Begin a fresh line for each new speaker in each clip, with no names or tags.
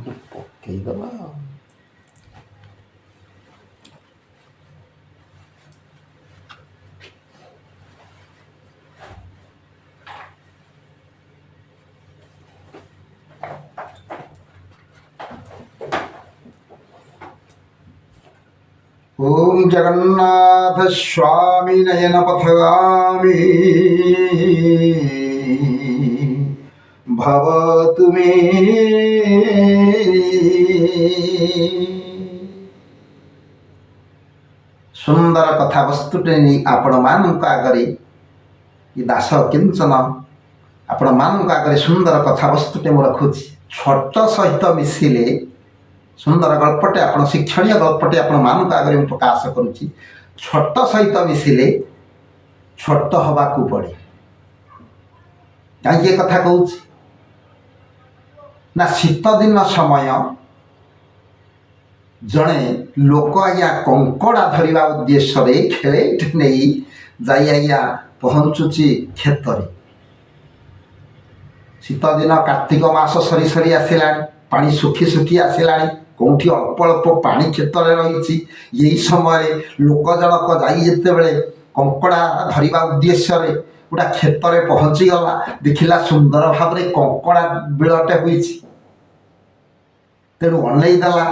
ପକେଇଦବା ଆଉ। ओम जगन्नाथ स्वामी नयन पथगामी भव तुमे। सुंदर कथा वस्तुटे नहीं आपण मानक आगरे दास किंचन आपण मानक आगरे सुंदर कथा वस्तुटे मु रखुची। छोट सहित मिसिले सुंदर गल्पटे आपण शिक्षणीय गल्पटे आपण मानक आगे मैं प्रकाश करुच्ची। छोट सहित मिसिले छोट हवाकू पड़े। कहीं कथा कहूँ ना शीत दिन समय जड़े लोक आज्ञा कंकड़ा धरवा उद्देश्य खेले नहीं जाई आज्ञा पहुँचुची क्षेत्र। शीत दिन कार्तिक मास सरी सरी आसला पानी सुखी सुखी आसला कौटी अल्प अल्प पानी क्षेत्र रही। यही समय लोक जनक जाते बेले कंकड़ा धरवा उद्देश्य गोटा क्षेत्र पहुँची गला देखला सुंदर भाव में कंकड़ा बिलटे हुई। तेणु अनईदेला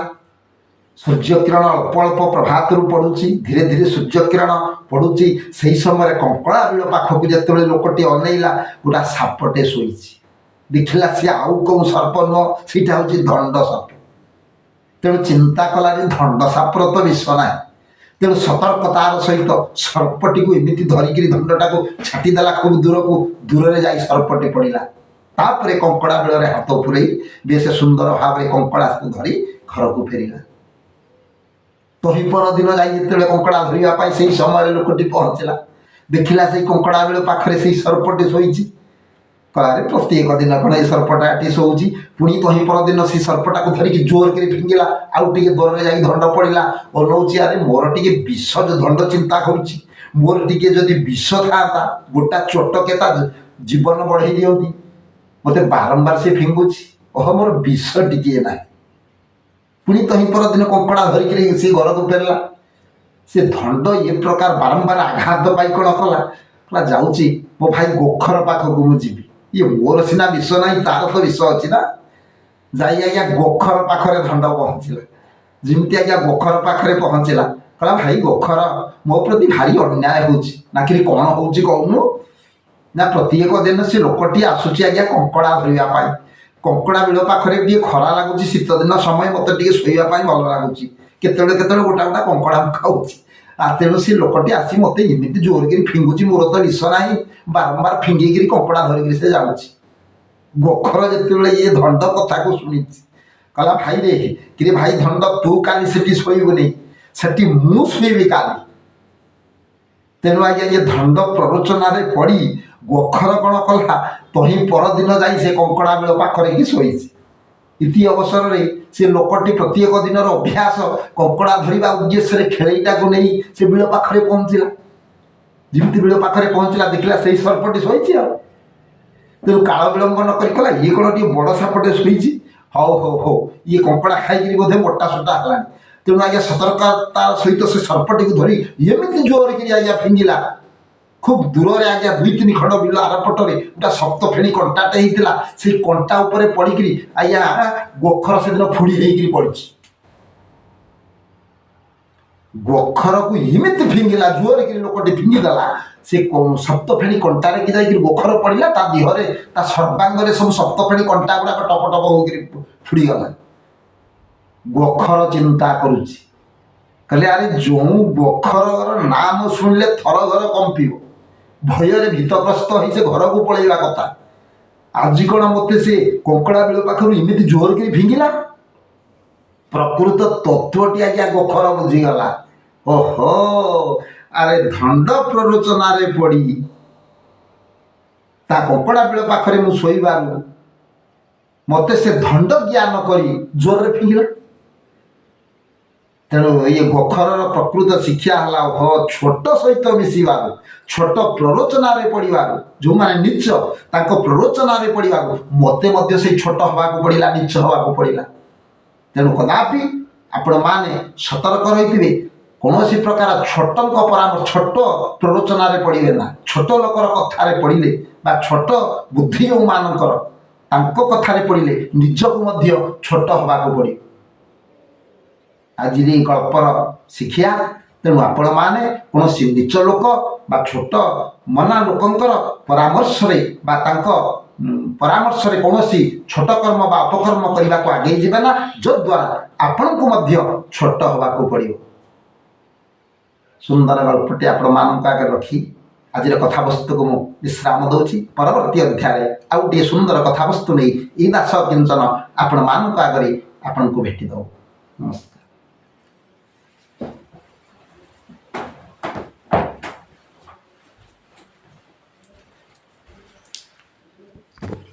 सूर्य किरण अल्प अल्प प्रभात रू पड़ुची धीरे धीरे सूर्य किरण पड़ुची। से समय कंकड़ा बिल पाखक जिते लोकटी अनईला गोटा सापटे शोई देखला सी आउ कौ सर्प नुह सीटा हूँ दंड सर्प। तेणु चिंता कला दंड सापर तो विष ना। तेणु सतर्कतार सहित सर्पटी को एमती धरिकी दंडटा को छाटीदेला खूब दूर को दूर में जाई सर्पटी पड़ा। तापर कंकड़ा बिल हाथ पुरई बेस सुंदर भाव में कंकड़ा को धरी घर को फेरला। तही पर दिन जाते कंकड़ा धरवाई से समय लोकटी पहुँचला देखला से कंकड़ा बिल पाखे से सर्पटी शोची। कलारे प्रत्येक दिन कौन ये सर्पटा ये शोची पुणी तही पर दिन से सर्पटा को धरिकी जोर कर फिंगिला आउ टे दूर में जाई दंड पड़ा अनौची। अरे मोर टे विष जो दंड चिंता करुच्ची मोर टे जदि विष था गोटा चोटके जीवन बढ़ई दिखती मत बारंबार से फिंगुची ओह मोर विष टिके ना। पुणी तही पर दिन कंकड़ा धरिकी से घर को फेरला से दंड ये प्रकार बारंबार आघात पाई कौन कला जाऊँगी मो भाई गोखर पाखक मुझे ये मोर सीना विष ना तार तो विष अच्छी ना जाई आज्ञा गोखर पाखरे दंड पहुँचला। जमी आज्ञा गोखर पाखरे पहुँचला कला भाई गोखर मो प्रति भारी अन्याय होना कौन हो कहूनु ना प्रत्येक दिन से लोकटी आसूची आज्ञा कंकड़ा धरवाई कंकड़ा बिल पाखरे टे खरा लगुच शीत दिन समय मत टे शोवाई भल लगुच केतले केतले गोटा गोटा कंकड़ा खाऊँ। तेणु से लोकटी आसी मत एमती जोर कर फिंगुची मोर तो विष ना बारंबार फिंगिकी कंकड़ा धरिकी से जाऊँगी। गोखर जिते ये दंड कथा को शुणी कला भाई रे कि भाई दंड तू काली से शोबुनि से मु शोबी काली। तेणु आज्ञा ये दंड प्ररोचन पड़ी गोखर कौन कला तही पर दिन जा कंकड़ा बिल पाखरे ही शोई। इति अवसर में से लोकटी प्रत्येक दिन अभ्यास कंकड़ा धरवा उद्देश्य खेलईटा को नहीं से बिल पाखरे पहुँचला। जमी बिल पाखरे पहुँचला देखला से सर्पटी शोई। तेणु काल विलंब न कला ये कौन टे बड़ सापटे शोई हौ हौ हौ ये कंकड़ा खाई बोधे मोटा सोटा है। तेणु आज्ञा सतर्कता सहित से सर्पटी को धरी एमती जोर कर आज्ञा फिंगिला खूब दूर में आज्ञा दुई तीन खंड बिल आरपटे गोटा सप्त फेणी कंटाटे होता से कंटा उपरे पड़ी आज्ञा गोखर से दिन फुड़ी होकर पड़ी। गोखर को एमती फिंगिला जोर कर लोकटी फिंगिदेला से सप्त फेणी कंटारे कि जाकर गोखर पड़ा ता देहरे ता सर्वांगे सब सप्त फेणी कंटा गुड़ाक टप टप होकर फुड़ीगला। गोखर चिंता करुच्ची कहले अरे जो गोखर नाम शुणिले थर घर कंपिब भयर भीतग्रस्त हो से घर को पलैवा कथा आज कौन मत से कंकड़ा बिल पाखर एमती जोर कर फिंगिला। प्रकृत तत्वटी आज्ञा गोखर बुझीगला ओहो अरे दंड प्ररोचन पड़ी ता कंकड़ा बिल पाखरे मु शोइबारु मत से दंड ज्ञान करी जोर फिंगिला। तेणु ये गोखर प्रकृत शिक्षा है छोट सहित मिसबार छोट प्ररोचन पड़ार जो मैंने नीच प्ररोचन पड़ार मत से छोट हवा पड़ा नीच हवा पड़ा ତେଣୁ କଦାପି ଆପଣମାନେ ସତର୍କ ରହିଥିବେ। କୌଣସି ପ୍ରକାର ଛୋଟଙ୍କ ପରାମର୍ଶ ଛୋଟ ପ୍ରରୋଚନାରେ ପଡ଼ିବେ ନା। ଛୋଟ ଲୋକର କଥାରେ ପଡ଼ିଲେ ବା ଛୋଟ ବୁଦ୍ଧି ଯେଉଁମାନଙ୍କର ତାଙ୍କ କଥାରେ ପଡ଼ିଲେ ନିଜକୁ ମଧ୍ୟ ଛୋଟ ହେବାକୁ ପଡ଼ିବ। ଆଜିର ଏହି ଗଳ୍ପର ଶିକ୍ଷା, ତେଣୁ ଆପଣମାନେ କୌଣସି ନିଚ ଲୋକ ବା ଛୋଟ ମନା ଲୋକଙ୍କର ପରାମର୍ଶରେ ବା ତାଙ୍କ ପରାମର୍ଶରେ କୌଣସି ଛୋଟ କର୍ମ ବା ଅପକର୍ମ କରିବାକୁ ଆଗେଇ ଯିବେ ନା, ଯଦ୍ୱାରା ଆପଣଙ୍କୁ ମଧ୍ୟ ଛୋଟ ହେବାକୁ ପଡ଼ିବ। ସୁନ୍ଦର ଗଳ୍ପଟି ଆପଣମାନଙ୍କ ଆଗରେ ରଖି ଆଜିର କଥାବସ୍ତୁକୁ ମୁଁ ବିଶ୍ରାମ ଦେଉଛି। ପରବର୍ତ୍ତୀ ଅଧ୍ୟାୟରେ ଆଉ ଗୋଟିଏ ସୁନ୍ଦର କଥାବସ୍ତୁ ନେଇ ଏଇ ଦାସ କିଞ୍ଚନ ଆପଣମାନଙ୍କ ଆଗରେ ଆପଣଙ୍କୁ ଭେଟିଦେବ। ନମସ୍କାର।